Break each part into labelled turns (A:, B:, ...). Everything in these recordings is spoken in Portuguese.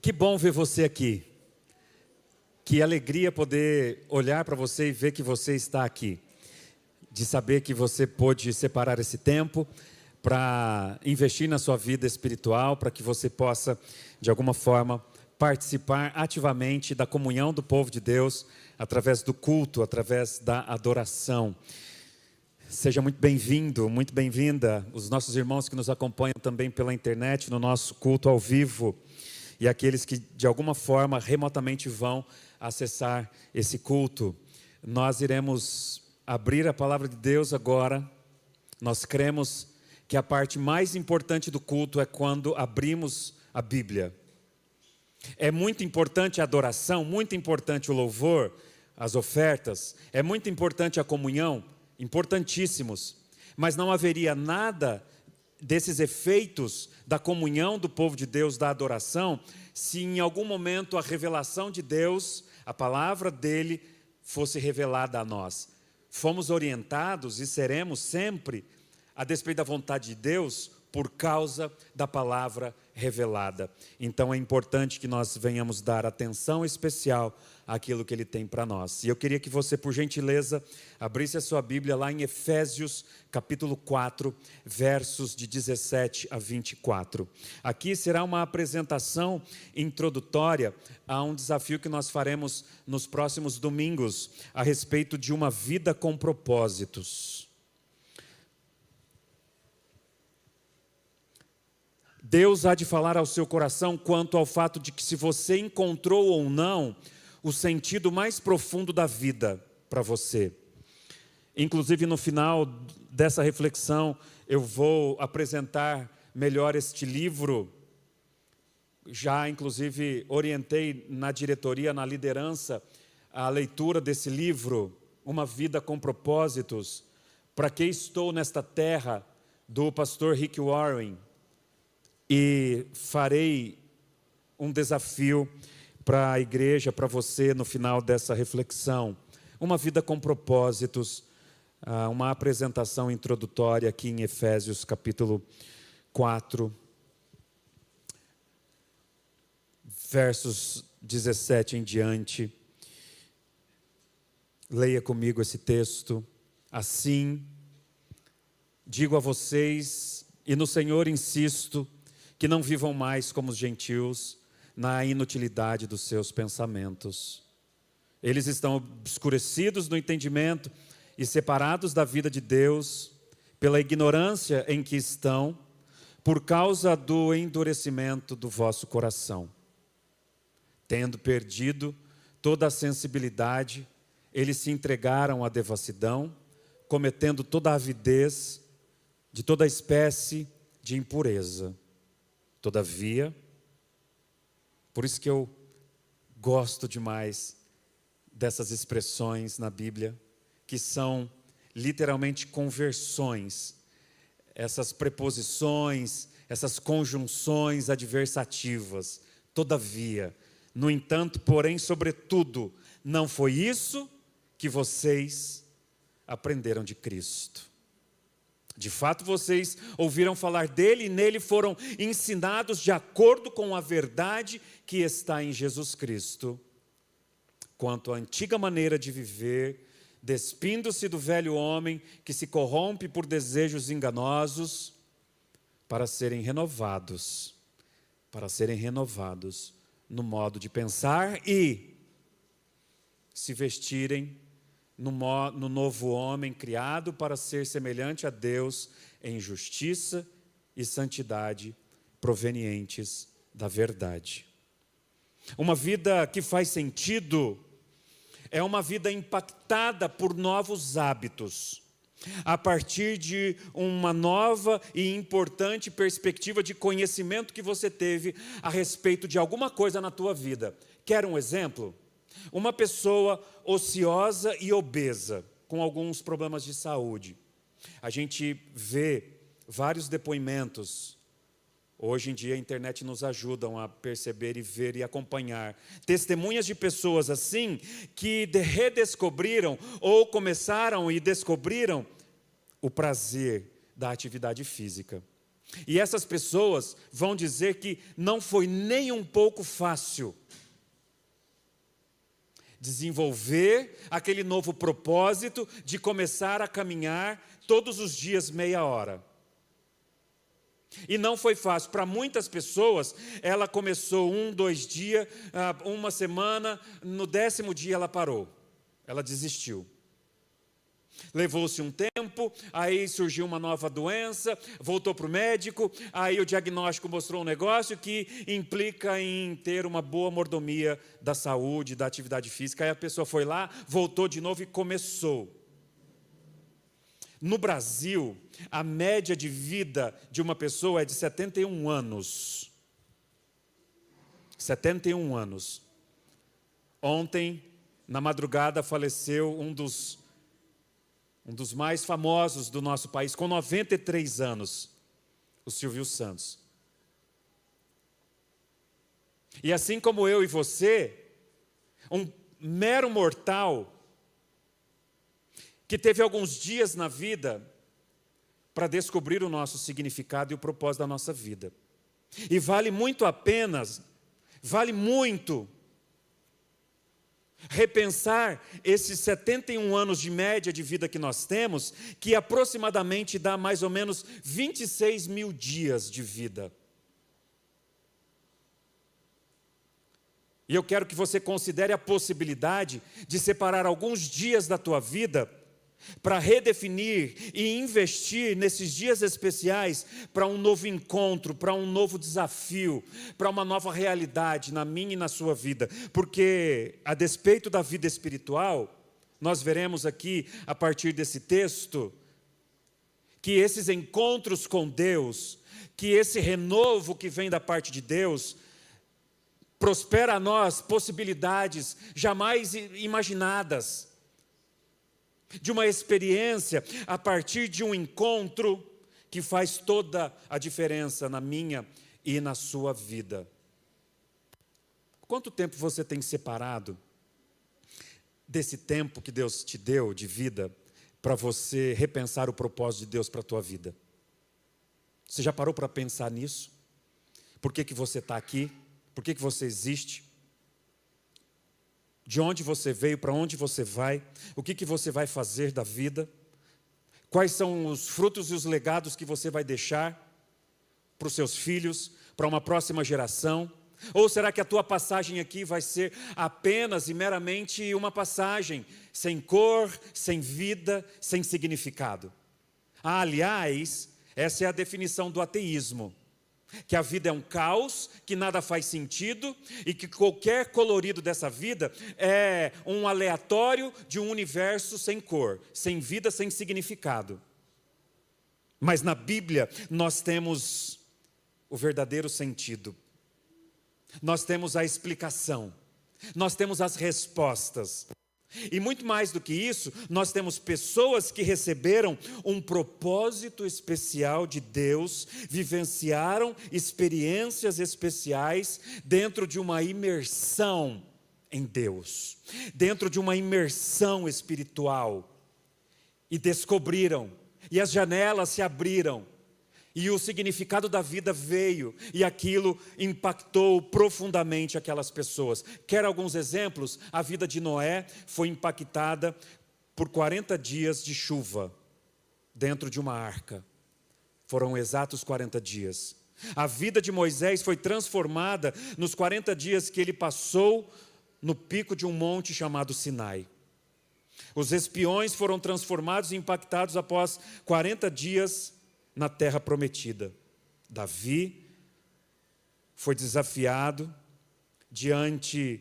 A: Que bom ver você aqui. Que alegria poder olhar para você e ver que você está aqui. De saber que você pôde separar esse tempo para investir na sua vida espiritual, para que você possa, de alguma forma, participar ativamente da comunhão do povo de Deus, através do culto, através da adoração. Seja muito bem-vindo, muito bem-vinda, os nossos irmãos que nos acompanham também pela internet, no nosso culto ao vivo, e aqueles que, de alguma forma, remotamente vão acessar esse culto. Nós iremos abrir a palavra de Deus agora. Nós cremos que a parte mais importante do culto é quando abrimos a Bíblia. É muito importante a adoração, muito importante o louvor, as ofertas, é muito importante a comunhão, importantíssimos. Mas não haveria nada desses efeitos da comunhão do povo de Deus, da adoração, se em algum momento a revelação de Deus, a palavra dele, fosse revelada a nós. Fomos orientados e seremos sempre, a despeito da vontade de Deus, por causa da palavra revelada. Então é importante que nós venhamos dar atenção especial àquilo que Ele tem para nós. E eu queria que você, por gentileza, abrisse a sua Bíblia lá em Efésios, capítulo 4, versos de 17 a 24. Aqui será uma apresentação introdutória a um desafio que nós faremos nos próximos domingos, a respeito de uma vida com propósitos. Deus há de falar ao seu coração quanto ao fato de que, se você encontrou ou não o sentido mais profundo da vida para você. Inclusive, no final dessa reflexão, eu vou apresentar melhor este livro. Já, inclusive, orientei na diretoria, na liderança, a leitura desse livro, Uma Vida com Propósitos, Para Que Estou Nesta Terra, do pastor Rick Warren. E farei um desafio para a igreja, para você, no final dessa reflexão. Uma vida com propósitos, uma apresentação introdutória aqui em Efésios capítulo 4, versos 17 em diante. Leia comigo esse texto. Assim, digo a vocês, e no Senhor insisto, que não vivam mais como os gentios, na inutilidade dos seus pensamentos. Eles estão obscurecidos no entendimento e separados da vida de Deus, pela ignorância em que estão, por causa do endurecimento do vosso coração. Tendo perdido toda a sensibilidade, eles se entregaram à devassidão, cometendo toda a avidez de toda espécie de impureza. Todavia, por isso que eu gosto demais dessas expressões na Bíblia, que são literalmente conversões, essas preposições, essas conjunções adversativas. Todavia, no entanto, porém, sobretudo, não foi isso que vocês aprenderam de Cristo. De fato, vocês ouviram falar dele e nele foram ensinados de acordo com a verdade que está em Jesus Cristo. Quanto à antiga maneira de viver, despindo-se do velho homem que se corrompe por desejos enganosos, para serem renovados no modo de pensar e se vestirem no novo homem criado para ser semelhante a Deus em justiça e santidade provenientes da verdade. Uma vida que faz sentido é uma vida impactada por novos hábitos, a partir de uma nova e importante perspectiva de conhecimento que você teve a respeito de alguma coisa na tua vida. Quer um exemplo? Uma pessoa ociosa e obesa, com alguns problemas de saúde. A gente vê vários depoimentos. Hoje em dia a internet nos ajuda a perceber e ver e acompanhar testemunhas de pessoas assim, que redescobriram ou começaram e descobriram o prazer da atividade física. E essas pessoas vão dizer que não foi nem um pouco fácil desenvolver aquele novo propósito de começar a caminhar todos os dias meia hora. E não foi fácil. Para muitas pessoas, ela começou 1, 2 dias, uma semana, no 10º dia ela parou. Ela desistiu. Levou-se um tempo, aí surgiu uma nova doença, voltou para o médico, aí o diagnóstico mostrou um negócio que implica em ter uma boa mordomia da saúde, da atividade física. Aí a pessoa foi lá, voltou de novo e começou. No Brasil, a média de vida de uma pessoa é de 71 anos. 71 anos. Ontem, na madrugada, faleceu um dos mais famosos do nosso país, com 93 anos, o Silvio Santos. E assim como eu e você, um mero mortal, que teve alguns dias na vida para descobrir o nosso significado e o propósito da nossa vida. E vale muito a pena, vale muito repensar esses 71 anos de média de vida que nós temos, que aproximadamente dá mais ou menos 26 mil dias de vida. E eu quero que você considere a possibilidade de separar alguns dias da tua vida para redefinir e investir nesses dias especiais para um novo encontro, para um novo desafio, para uma nova realidade na minha e na sua vida. Porque, a despeito da vida espiritual, nós veremos aqui, a partir desse texto, que esses encontros com Deus, que esse renovo que vem da parte de Deus, prospera a nós possibilidades jamais imaginadas, de uma experiência a partir de um encontro que faz toda a diferença na minha e na sua vida. Quanto tempo você tem separado desse tempo que Deus te deu de vida para você repensar o propósito de Deus para a tua vida? Você já parou para pensar nisso? Por que você está aqui? Por que você existe? De onde você veio, para onde você vai, o que você vai fazer da vida, quais são os frutos e os legados que você vai deixar para os seus filhos, para uma próxima geração? Ou será que a tua passagem aqui vai ser apenas e meramente uma passagem, sem cor, sem vida, sem significado? Aliás, essa é a definição do ateísmo. Que a vida é um caos, que nada faz sentido e que qualquer colorido dessa vida é um aleatório de um universo sem cor, sem vida, sem significado. Mas na Bíblia nós temos o verdadeiro sentido. Nós temos a explicação. Nós temos as respostas. E muito mais do que isso, nós temos pessoas que receberam um propósito especial de Deus, vivenciaram experiências especiais dentro de uma imersão em Deus, dentro de uma imersão espiritual, e descobriram, e as janelas se abriram, e o significado da vida veio, e aquilo impactou profundamente aquelas pessoas. Quer alguns exemplos? A vida de Noé foi impactada por 40 dias de chuva, dentro de uma arca. Foram exatos 40 dias. A vida de Moisés foi transformada nos 40 dias que ele passou no pico de um monte chamado Sinai. Os espiões foram transformados e impactados após 40 dias na terra prometida. Davi foi desafiado diante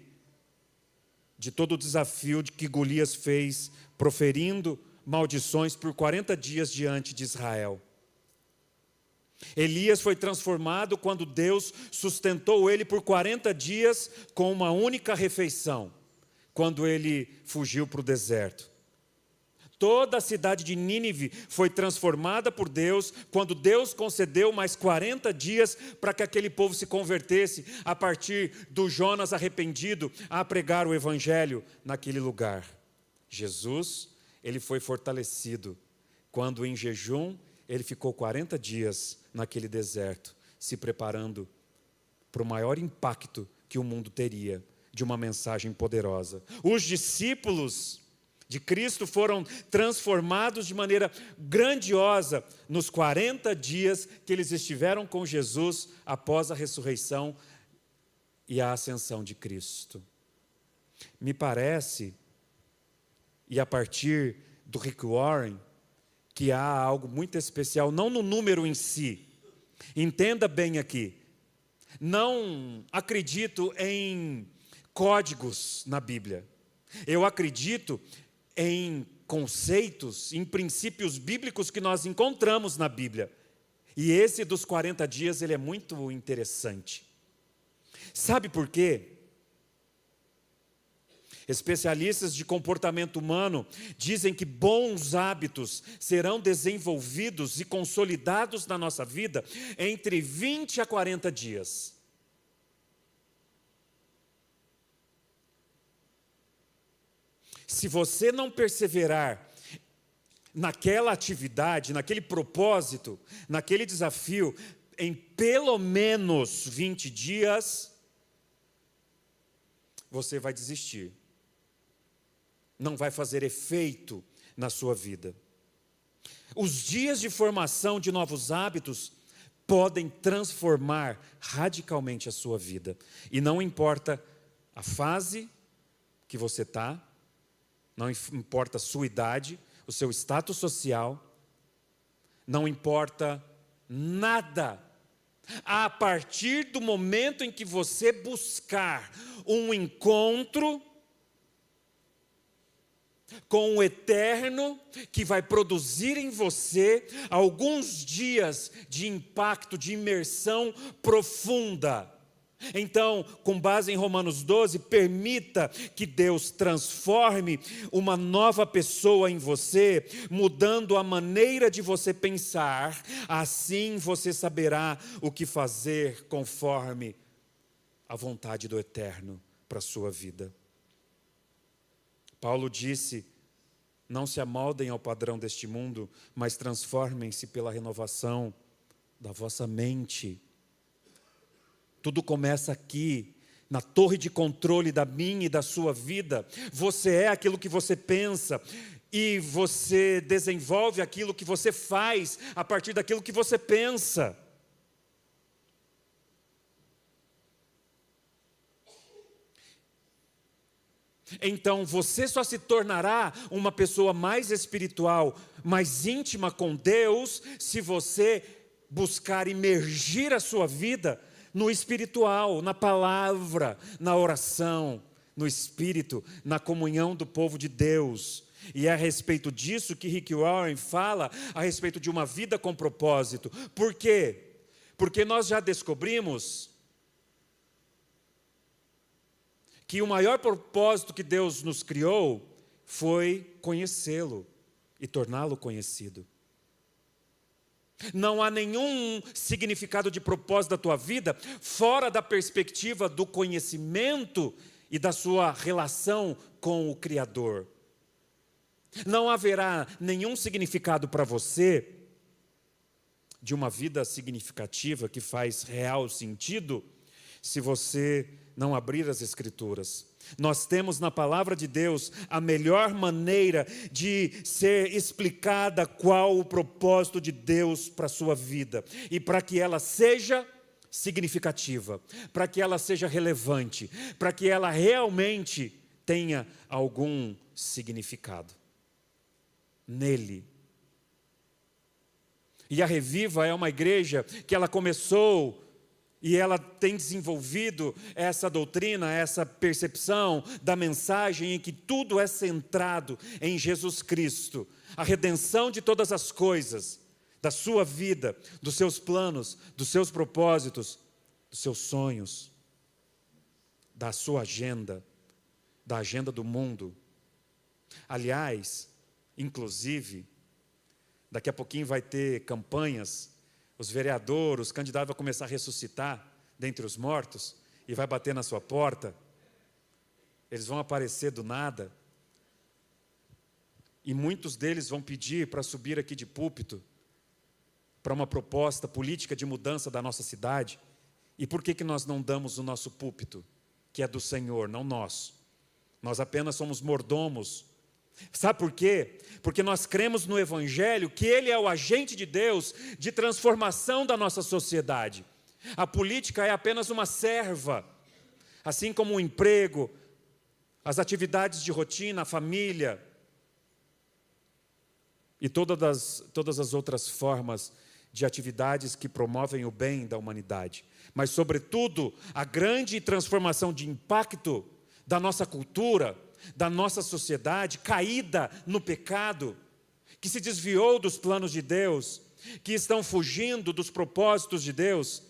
A: de todo o desafio que Golias fez, proferindo maldições por 40 dias diante de Israel. Elias foi transformado quando Deus sustentou ele por 40 dias com uma única refeição, quando ele fugiu para o deserto. Toda a cidade de Nínive foi transformada por Deus, quando Deus concedeu mais 40 dias para que aquele povo se convertesse, a partir do Jonas arrependido, a pregar o evangelho naquele lugar. Jesus, ele foi fortalecido, quando em jejum, ele ficou 40 dias naquele deserto, se preparando para o maior impacto que o mundo teria de uma mensagem poderosa. Os discípulos de Cristo foram transformados de maneira grandiosa nos 40 dias que eles estiveram com Jesus após a ressurreição e a ascensão de Cristo. Me parece, e a partir do Rick Warren, que há algo muito especial, não no número em si. Entenda bem aqui, não acredito em códigos na Bíblia. Eu acredito em conceitos, em princípios bíblicos que nós encontramos na Bíblia. E esse dos 40 dias, ele é muito interessante. Sabe por quê? Especialistas de comportamento humano dizem que bons hábitos serão desenvolvidos e consolidados na nossa vida entre 20 a 40 dias. Se você não perseverar naquela atividade, naquele propósito, naquele desafio, em pelo menos 20 dias, você vai desistir. Não vai fazer efeito na sua vida. Os dias de formação de novos hábitos podem transformar radicalmente a sua vida. E não importa a fase que você está, não importa a sua idade, o seu status social, não importa nada. A partir do momento em que você buscar um encontro com o eterno, que vai produzir em você alguns dias de impacto, de imersão profunda. Então, com base em Romanos 12, permita que Deus transforme uma nova pessoa em você, mudando a maneira de você pensar. Assim você saberá o que fazer conforme a vontade do Eterno para a sua vida. Paulo disse: não se amoldem ao padrão deste mundo, mas transformem-se pela renovação da vossa mente. Tudo começa aqui, na torre de controle da minha e da sua vida. Você é aquilo que você pensa, e você desenvolve aquilo que você faz a partir daquilo que você pensa. Então você só se tornará uma pessoa mais espiritual, mais íntima com Deus, se você buscar imergir a sua vida no espiritual, na palavra, na oração, no espírito, na comunhão do povo de Deus. E é a respeito disso que Rick Warren fala, a respeito de uma vida com propósito. Por quê? Porque nós já descobrimos que o maior propósito que Deus nos criou foi conhecê-lo e torná-lo conhecido. Não há nenhum significado de propósito da tua vida fora da perspectiva do conhecimento e da sua relação com o Criador. Não haverá nenhum significado para você de uma vida significativa que faz real sentido se você não abrir as Escrituras. Nós temos na palavra de Deus a melhor maneira de ser explicada qual o propósito de Deus para a sua vida. E para que ela seja significativa, para que ela seja relevante, para que ela realmente tenha algum significado nele. E a Reviva é uma igreja que ela começou e ela tem desenvolvido essa doutrina, essa percepção da mensagem em que tudo é centrado em Jesus Cristo. A redenção de todas as coisas, da sua vida, dos seus planos, dos seus propósitos, dos seus sonhos, da sua agenda, da agenda do mundo. Aliás, inclusive, daqui a pouquinho vai ter campanhas. Os vereadores, os candidatos vão começar a ressuscitar dentre os mortos e vai bater na sua porta. Eles vão aparecer do nada. E muitos deles vão pedir para subir aqui de púlpito para uma proposta política de mudança da nossa cidade. E por que nós não damos o nosso púlpito, que é do Senhor, não nosso? Nós apenas somos mordomos. Sabe por quê? Porque nós cremos no Evangelho, que ele é o agente de Deus de transformação da nossa sociedade. A política é apenas uma serva, assim como o emprego, as atividades de rotina, a família e todas as outras formas de atividades que promovem o bem da humanidade. Mas, sobretudo, a grande transformação de impacto da nossa cultura, da nossa sociedade, caída no pecado, que se desviou dos planos de Deus, que estão fugindo dos propósitos de Deus,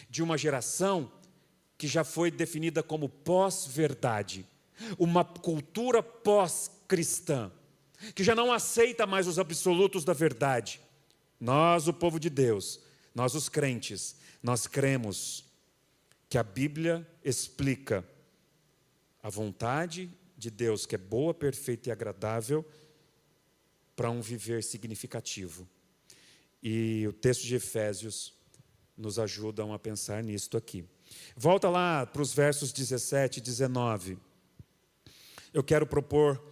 A: de uma geração que já foi definida como pós-verdade, uma cultura pós-cristã, que já não aceita mais os absolutos da verdade. Nós, o povo de Deus, nós os crentes, nós cremos que a Bíblia explica a vontade de Deus, que é boa, perfeita e agradável, para um viver significativo. E o texto de Efésios nos ajuda a pensar nisto aqui. Volta lá para os versos 17 e 19. Eu quero propor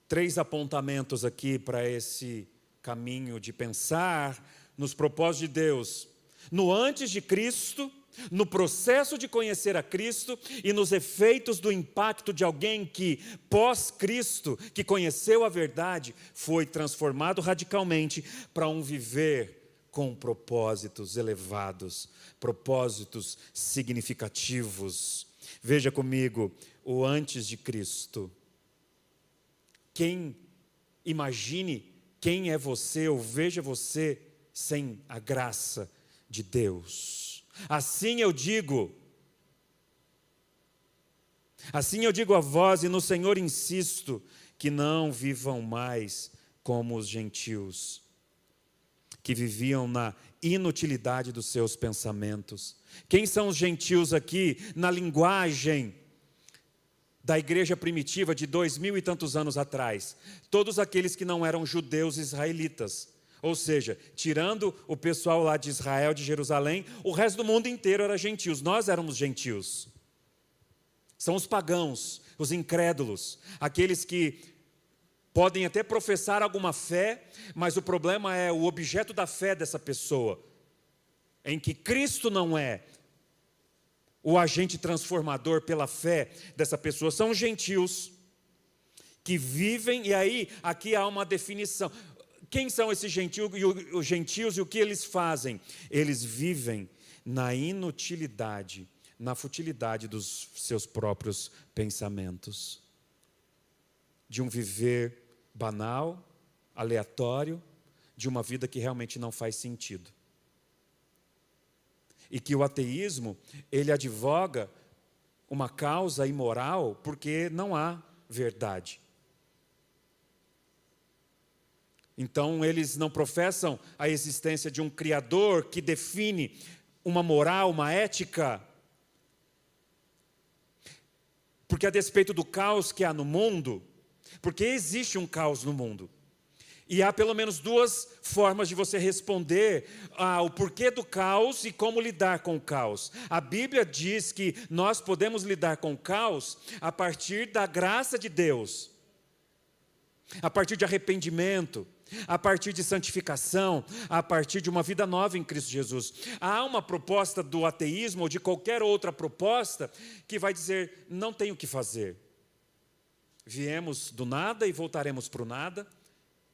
A: 3 apontamentos aqui para esse caminho de pensar nos propósitos de Deus, no antes de Cristo, no processo de conhecer a Cristo e nos efeitos do impacto de alguém que, pós-Cristo, que conheceu a verdade, foi transformado radicalmente para um viver com propósitos elevados, propósitos significativos. Veja comigo o antes de Cristo. Imagine quem é você, ou veja você sem a graça de Deus. Assim eu digo a vós, e no Senhor insisto, que não vivam mais como os gentios, que viviam na inutilidade dos seus pensamentos. Quem são os gentios aqui? Na linguagem da igreja primitiva de 2000 e tantos anos atrás, todos aqueles que não eram judeus israelitas, ou seja, tirando o pessoal lá de Israel, de Jerusalém, o resto do mundo inteiro era gentios, nós éramos gentios. São os pagãos, os incrédulos, aqueles que podem até professar alguma fé, mas o problema é o objeto da fé dessa pessoa, em que Cristo não é o agente transformador pela fé dessa pessoa. São gentios que vivem, e aí aqui há uma definição. Quem são esses gentios e o que eles fazem? Eles vivem na inutilidade, na futilidade dos seus próprios pensamentos, de um viver banal, aleatório, de uma vida que realmente não faz sentido. E que o ateísmo, ele advoga uma causa imoral porque não há verdade. Então, eles não professam a existência de um Criador que define uma moral, uma ética. Porque a despeito do caos que há no mundo, porque existe um caos no mundo, e há pelo menos 2 formas de você responder ao porquê do caos e como lidar com o caos. A Bíblia diz que nós podemos lidar com o caos a partir da graça de Deus, a partir de arrependimento, a partir de santificação, a partir de uma vida nova em Cristo Jesus. Há uma proposta do ateísmo ou de qualquer outra proposta que vai dizer, não tem o que fazer. Viemos do nada e voltaremos para o nada.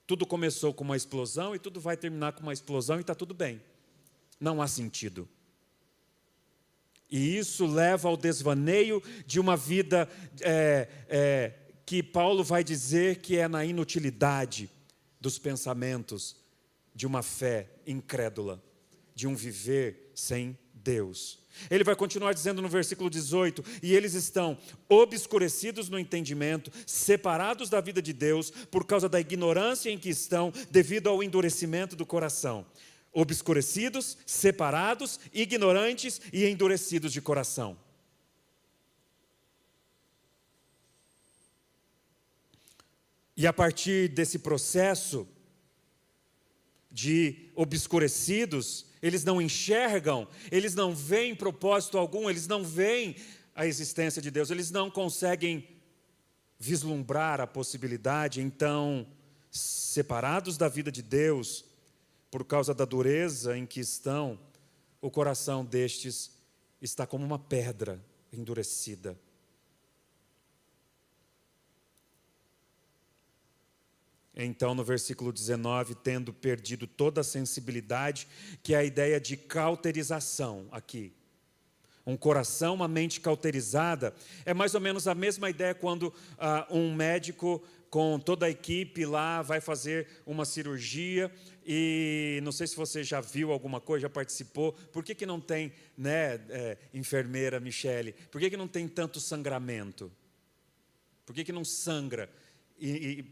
A: Tudo começou com uma explosão e tudo vai terminar com uma explosão e está tudo bem. Não há sentido. E isso leva ao desvaneio de uma vida que Paulo vai dizer que é na inutilidade dos pensamentos, de uma fé incrédula, de um viver sem Deus. Ele vai continuar dizendo no versículo 18, e eles estão obscurecidos no entendimento, separados da vida de Deus, por causa da ignorância em que estão, devido ao endurecimento do coração. Obscurecidos, separados, ignorantes e endurecidos de coração. E a partir desse processo de obscurecidos, eles não enxergam, eles não veem propósito algum, eles não veem a existência de Deus, eles não conseguem vislumbrar a possibilidade. Então, separados da vida de Deus, por causa da dureza em que estão, o coração destes está como uma pedra endurecida. Então, no versículo 19, tendo perdido toda a sensibilidade, que é a ideia de cauterização aqui. Um coração, uma mente cauterizada, é mais ou menos a mesma ideia quando um médico com toda a equipe lá vai fazer uma cirurgia e não sei se você já viu alguma coisa, já participou. Por que não tem, enfermeira Michele, por que não tem tanto sangramento? Por que não sangra?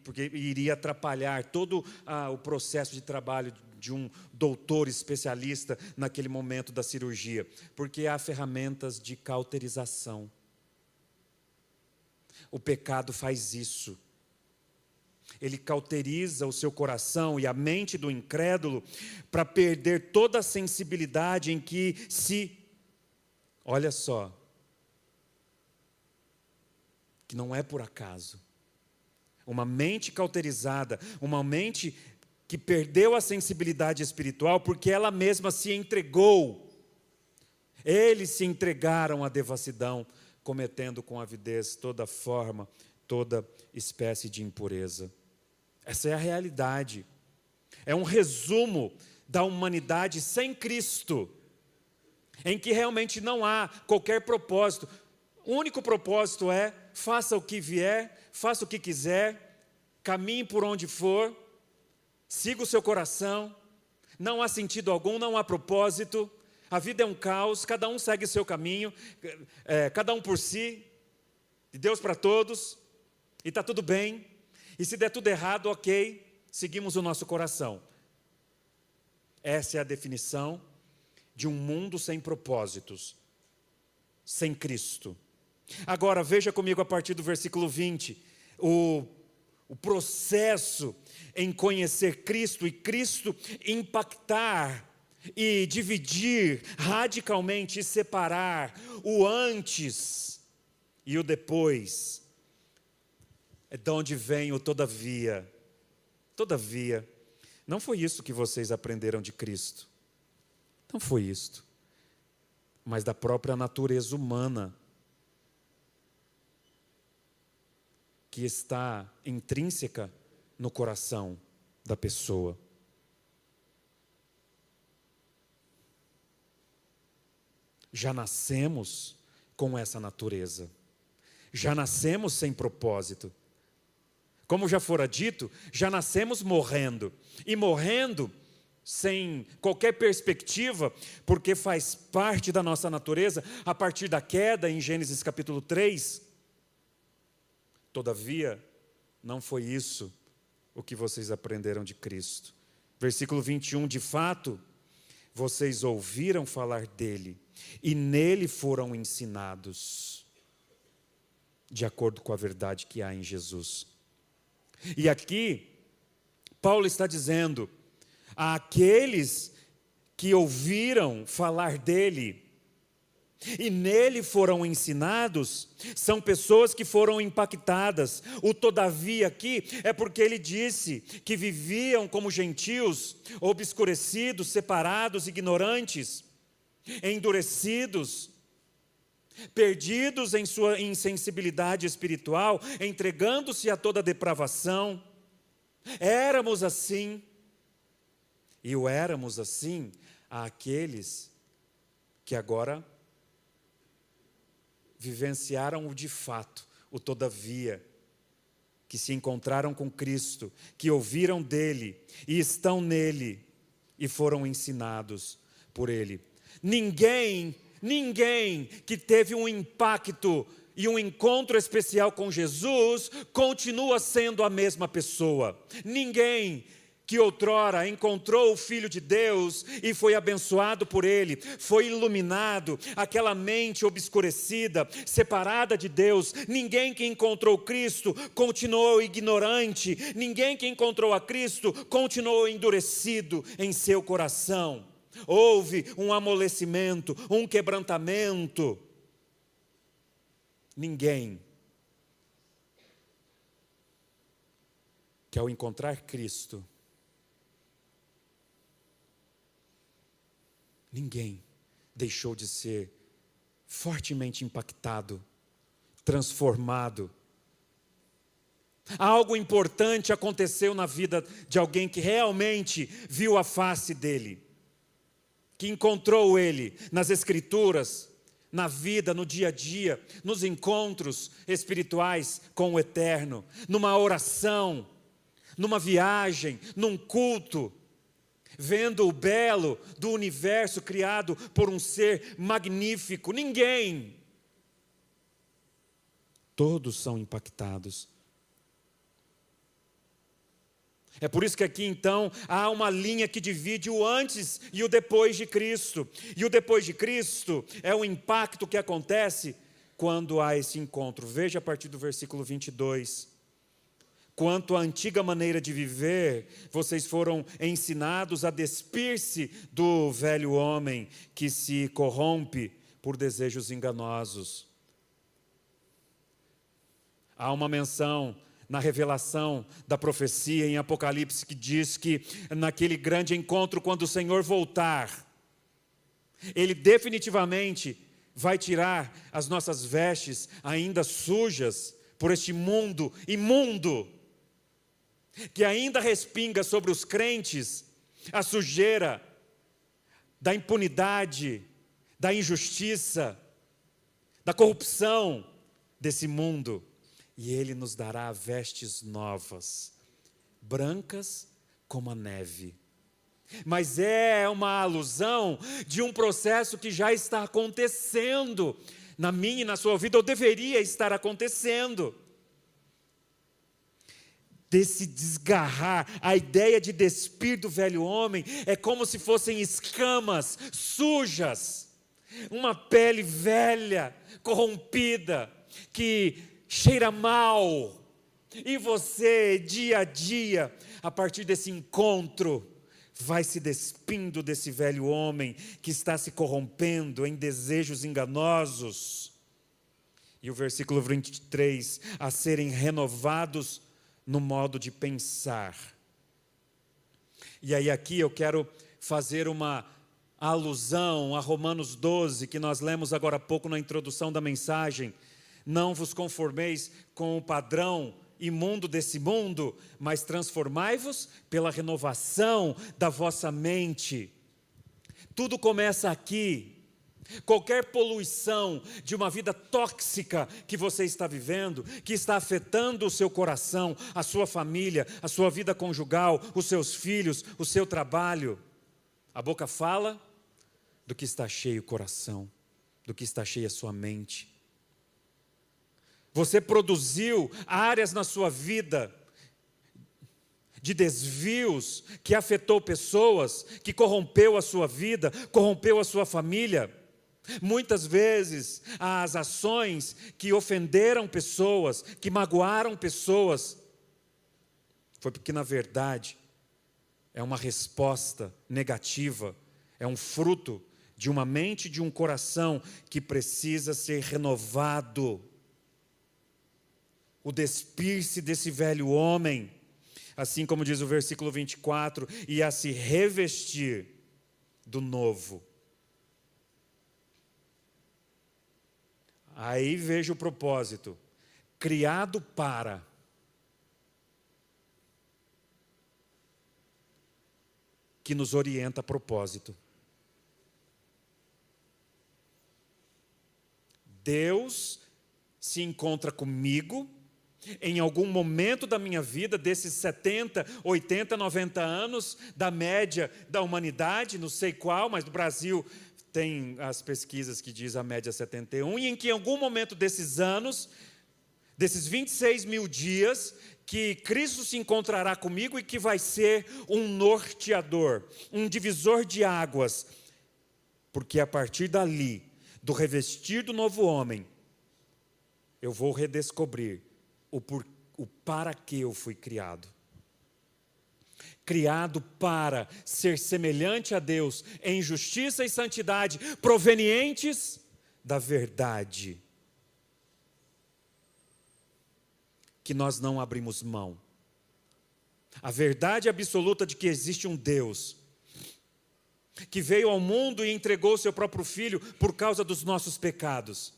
A: Porque iria atrapalhar todo o processo de trabalho de um doutor especialista naquele momento da cirurgia. Porque há ferramentas de cauterização. O pecado faz isso. Ele cauteriza o seu coração e a mente do incrédulo para perder toda a sensibilidade em que olha só, que não é por acaso. Uma mente cauterizada, uma mente que perdeu a sensibilidade espiritual porque ela mesma se entregou. Eles se entregaram à devassidão, cometendo com avidez toda forma, toda espécie de impureza. Essa é a realidade. É um resumo da humanidade sem Cristo, em que realmente não há qualquer propósito. O único propósito é: faça o que vier, faça o que quiser, caminhe por onde for, siga o seu coração, não há sentido algum, não há propósito, a vida é um caos, cada um segue o seu caminho, cada um por si, de Deus para todos, e está tudo bem, e se der tudo errado, ok, seguimos o nosso coração. Essa é a definição de um mundo sem propósitos, sem Cristo. Agora, veja comigo a partir do versículo 20, o processo em conhecer Cristo e Cristo impactar e dividir radicalmente e separar o antes e o depois. É de onde vem o todavia. Todavia, não foi isso que vocês aprenderam de Cristo. Não foi isto. Mas da própria natureza humana, que está intrínseca no coração da pessoa. Já nascemos com essa natureza. Já nascemos sem propósito. Como já fora dito, já nascemos morrendo. E morrendo sem qualquer perspectiva, porque faz parte da nossa natureza, a partir da queda em Gênesis capítulo 3. Todavia, não foi isso o que vocês aprenderam de Cristo. Versículo 21, de fato, vocês ouviram falar dele e nele foram ensinados, de acordo com a verdade que há em Jesus. E aqui, Paulo está dizendo, àqueles que ouviram falar dele, e nele foram ensinados, são pessoas que foram impactadas. O todavia aqui é porque ele disse que viviam como gentios, obscurecidos, separados, ignorantes, endurecidos, perdidos em sua insensibilidade espiritual, entregando-se a toda depravação. Éramos assim, e o éramos assim àqueles que agora vivenciaram o de fato, o todavia, que se encontraram com Cristo, que ouviram dele e estão nele e foram ensinados por ele. Ninguém que teve um impacto e um encontro especial com Jesus continua sendo a mesma pessoa. Ninguém que outrora encontrou o Filho de Deus e foi abençoado por Ele, foi iluminado, aquela mente obscurecida, separada de Deus. Ninguém que encontrou Cristo continuou ignorante, ninguém que encontrou a Cristo continuou endurecido em seu coração. Houve um amolecimento, um quebrantamento. Ninguém que ao encontrar Cristo, ninguém deixou de ser fortemente impactado, transformado. Algo importante aconteceu na vida de alguém que realmente viu a face dele, que encontrou ele nas Escrituras, na vida, no dia a dia, nos encontros espirituais com o Eterno, numa oração, numa viagem, num culto, vendo o belo do universo criado por um ser magnífico. Ninguém. Todos são impactados. É por isso que aqui então há uma linha que divide o antes e o depois de Cristo. E o depois de Cristo é o impacto que acontece quando há esse encontro. Veja a partir do versículo 22. Quanto à antiga maneira de viver, vocês foram ensinados a despir-se do velho homem que se corrompe por desejos enganosos. Há uma menção na revelação da profecia em Apocalipse que diz que naquele grande encontro, quando o Senhor voltar, Ele definitivamente vai tirar as nossas vestes ainda sujas por este mundo imundo, que ainda respinga sobre os crentes a sujeira da impunidade, da injustiça, da corrupção desse mundo. E Ele nos dará vestes novas, brancas como a neve. Mas é uma alusão de um processo que já está acontecendo na minha e na sua vida, ou deveria estar acontecendo. Desse desgarrar, a ideia de despir do velho homem é como se fossem escamas sujas, uma pele velha, corrompida, que cheira mal. E você, dia a dia, a partir desse encontro, vai se despindo desse velho homem que está se corrompendo em desejos enganosos. E o versículo 23, a serem renovados no modo de pensar. E aí aqui eu quero fazer uma alusão a Romanos 12, que nós lemos agora há pouco na introdução da mensagem. Não vos conformeis com o padrão imundo desse mundo, mas transformai-vos pela renovação da vossa mente. Tudo começa aqui. Qualquer poluição de uma vida tóxica que você está vivendo, que está afetando o seu coração, a sua família, a sua vida conjugal, os seus filhos, o seu trabalho. A boca fala do que está cheio o coração, do que está cheia a sua mente. Você produziu áreas na sua vida de desvios que afetou pessoas, que corrompeu a sua vida, corrompeu a sua família. Muitas vezes as ações que ofenderam pessoas, que magoaram pessoas, foi porque na verdade é uma resposta negativa, é um fruto de uma mente, de um coração que precisa ser renovado. O despir-se desse velho homem, assim como diz o versículo 24, e a se revestir do novo. Aí veja o propósito, criado para que nos orienta a propósito. Deus se encontra comigo em algum momento da minha vida, desses 70, 80, 90 anos, da média da humanidade, não sei qual, mas no Brasil tem as pesquisas que diz a média 71, e em que em algum momento desses anos, desses 26 mil dias, que Cristo se encontrará comigo e que vai ser um norteador, um divisor de águas, porque a partir dali, do revestir do novo homem, eu vou redescobrir o para que eu fui criado. Criado para ser semelhante a Deus em justiça e santidade, provenientes da verdade, que nós não abrimos mão. A verdade absoluta de que existe um Deus, que veio ao mundo e entregou seu próprio Filho por causa dos nossos pecados,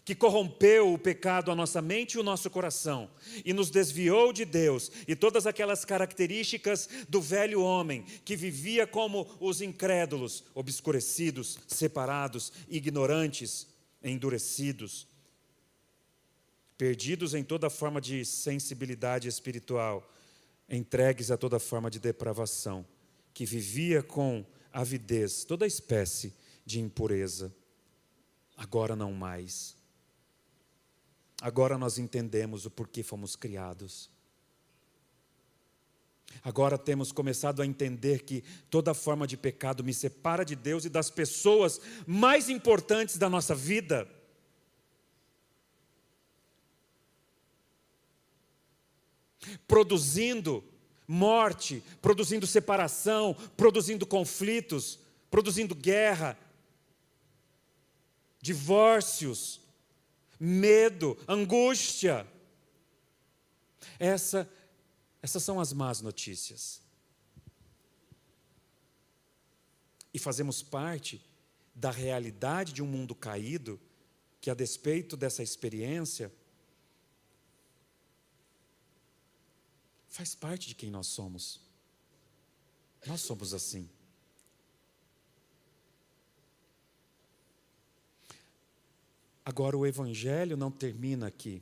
A: que corrompeu o pecado à nossa mente e o nosso coração, e nos desviou de Deus, e todas aquelas características do velho homem, que vivia como os incrédulos, obscurecidos, separados, ignorantes, endurecidos, perdidos em toda forma de sensibilidade espiritual, entregues a toda forma de depravação, que vivia com avidez, toda espécie de impureza. Agora não mais. Agora nós entendemos o porquê fomos criados. Agora temos começado a entender que toda forma de pecado me separa de Deus e das pessoas mais importantes da nossa vida. Produzindo morte, produzindo separação, produzindo conflitos, produzindo guerra, divórcios, medo, angústia. Essas são as más notícias. E fazemos parte da realidade de um mundo caído, que a despeito dessa experiência, faz parte de quem nós somos. Nós somos assim. Agora, o Evangelho não termina aqui.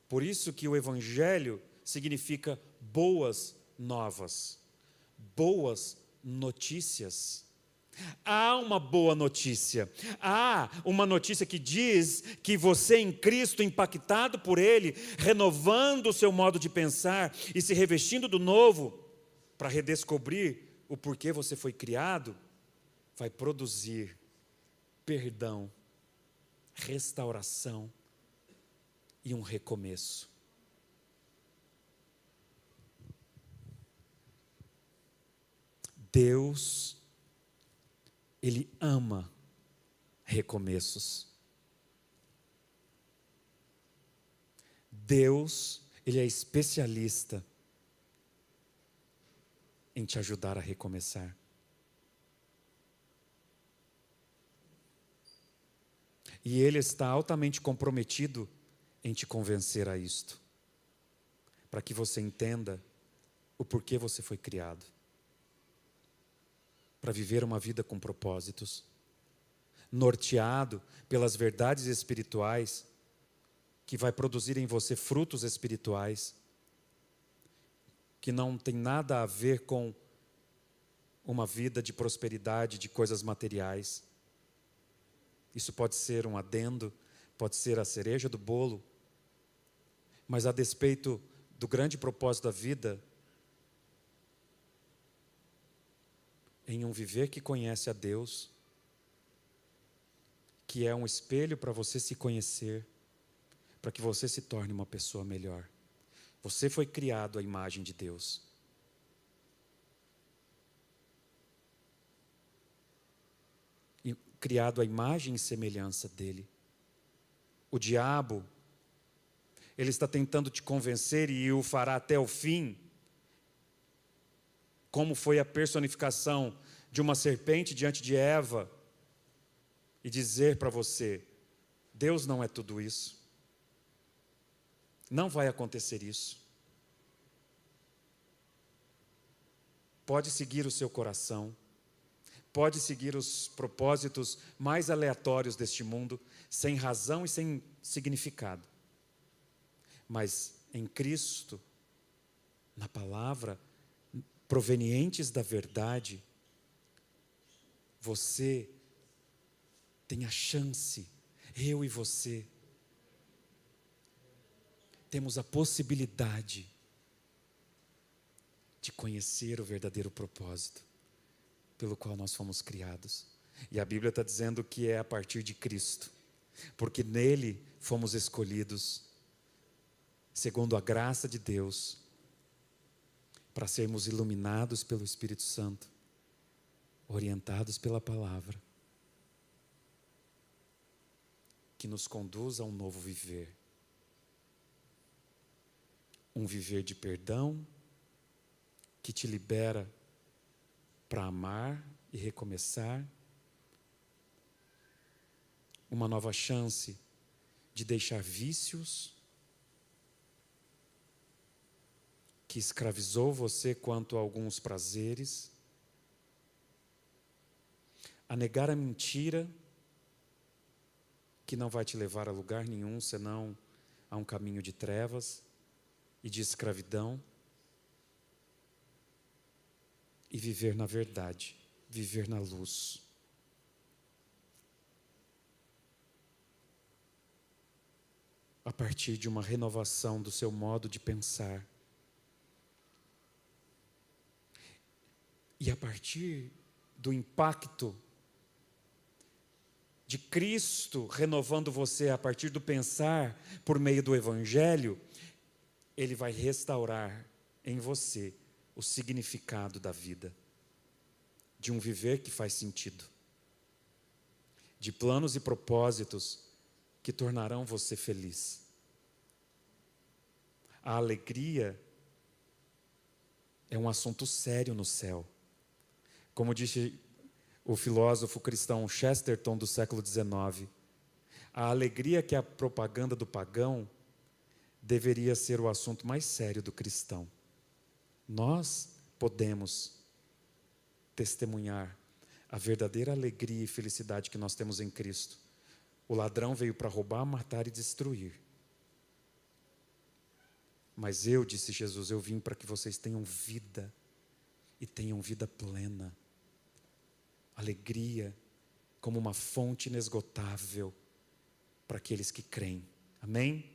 A: Por isso que o Evangelho significa boas novas, boas notícias. Há uma boa notícia. Há uma notícia que diz que você em Cristo, impactado por Ele, renovando o seu modo de pensar e se revestindo do novo, para redescobrir o porquê você foi criado, vai produzir perdão, restauração e um recomeço. Deus, Ele ama recomeços. Deus, Ele é especialista em te ajudar a recomeçar. E Ele está altamente comprometido em te convencer a isto, para que você entenda o porquê você foi criado. Para viver uma vida com propósitos, norteado pelas verdades espirituais, que vai produzir em você frutos espirituais, que não tem nada a ver com uma vida de prosperidade, de coisas materiais. Isso pode ser um adendo, pode ser a cereja do bolo, mas a despeito do grande propósito da vida, em um viver que conhece a Deus, que é um espelho para você se conhecer, para que você se torne uma pessoa melhor. Você foi criado à imagem de Deus. E criado à imagem e semelhança dEle. O diabo, ele está tentando te convencer e o fará até o fim, como foi a personificação de uma serpente diante de Eva, e dizer para você, Deus não é tudo isso. Não vai acontecer isso. Pode seguir o seu coração, pode seguir os propósitos mais aleatórios deste mundo, sem razão e sem significado. Mas em Cristo, na palavra, provenientes da verdade, você tem a chance, eu e você, temos a possibilidade de conhecer o verdadeiro propósito pelo qual nós fomos criados. E a Bíblia está dizendo que é a partir de Cristo, porque nele fomos escolhidos, segundo a graça de Deus, para sermos iluminados pelo Espírito Santo, orientados pela palavra, que nos conduz a um novo viver. Um viver de perdão, que te libera para amar e recomeçar. Uma nova chance de deixar vícios que escravizou você quanto a alguns prazeres. A negar a mentira que não vai te levar a lugar nenhum, senão a um caminho de trevas e de escravidão. E viver na verdade, viver na luz. A partir de uma renovação do seu modo de pensar. E a partir do impacto de Cristo renovando você a partir do pensar por meio do Evangelho, Ele vai restaurar em você o significado da vida, de um viver que faz sentido, de planos e propósitos que tornarão você feliz. A alegria é um assunto sério no céu. Como disse o filósofo cristão Chesterton do século XIX, a alegria que é a propaganda do pagão deveria ser o assunto mais sério do cristão. Nós podemos testemunhar a verdadeira alegria e felicidade que nós temos em Cristo. O ladrão veio para roubar, matar e destruir. Mas eu, disse Jesus, eu vim para que vocês tenham vida e tenham vida plena. Alegria como uma fonte inesgotável para aqueles que creem. Amém?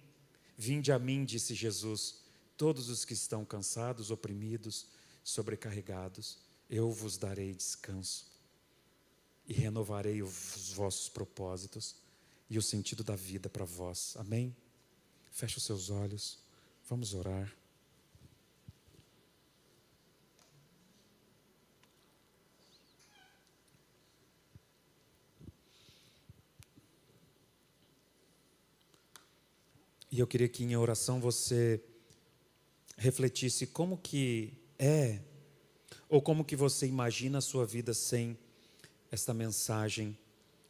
A: Vinde a mim, disse Jesus, todos os que estão cansados, oprimidos, sobrecarregados, eu vos darei descanso e renovarei os vossos propósitos e o sentido da vida para vós. Amém? Feche os seus olhos, vamos orar. E eu queria que em oração você refletisse como que é, ou como que você imagina a sua vida sem esta mensagem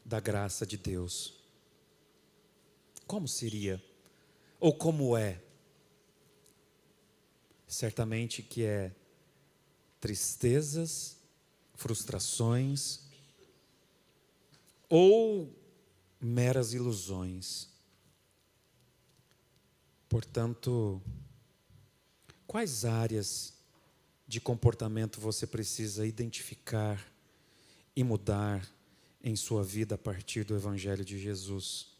A: da graça de Deus. Como seria? Ou como é? Certamente que é tristezas, frustrações, ou meras ilusões. Portanto, quais áreas de comportamento você precisa identificar e mudar em sua vida a partir do Evangelho de Jesus?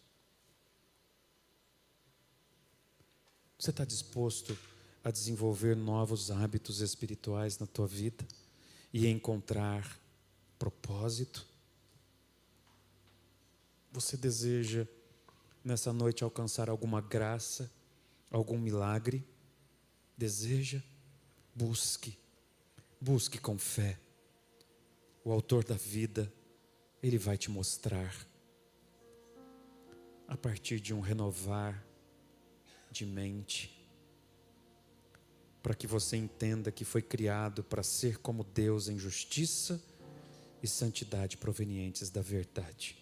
A: Você está disposto a desenvolver novos hábitos espirituais na tua vida e encontrar propósito? Você deseja nessa noite alcançar alguma graça, algum milagre? Deseja? Busque com fé. O autor da vida, Ele vai te mostrar. A partir de um renovar de mente, para que você entenda que foi criado para ser como Deus em justiça e santidade provenientes da verdade.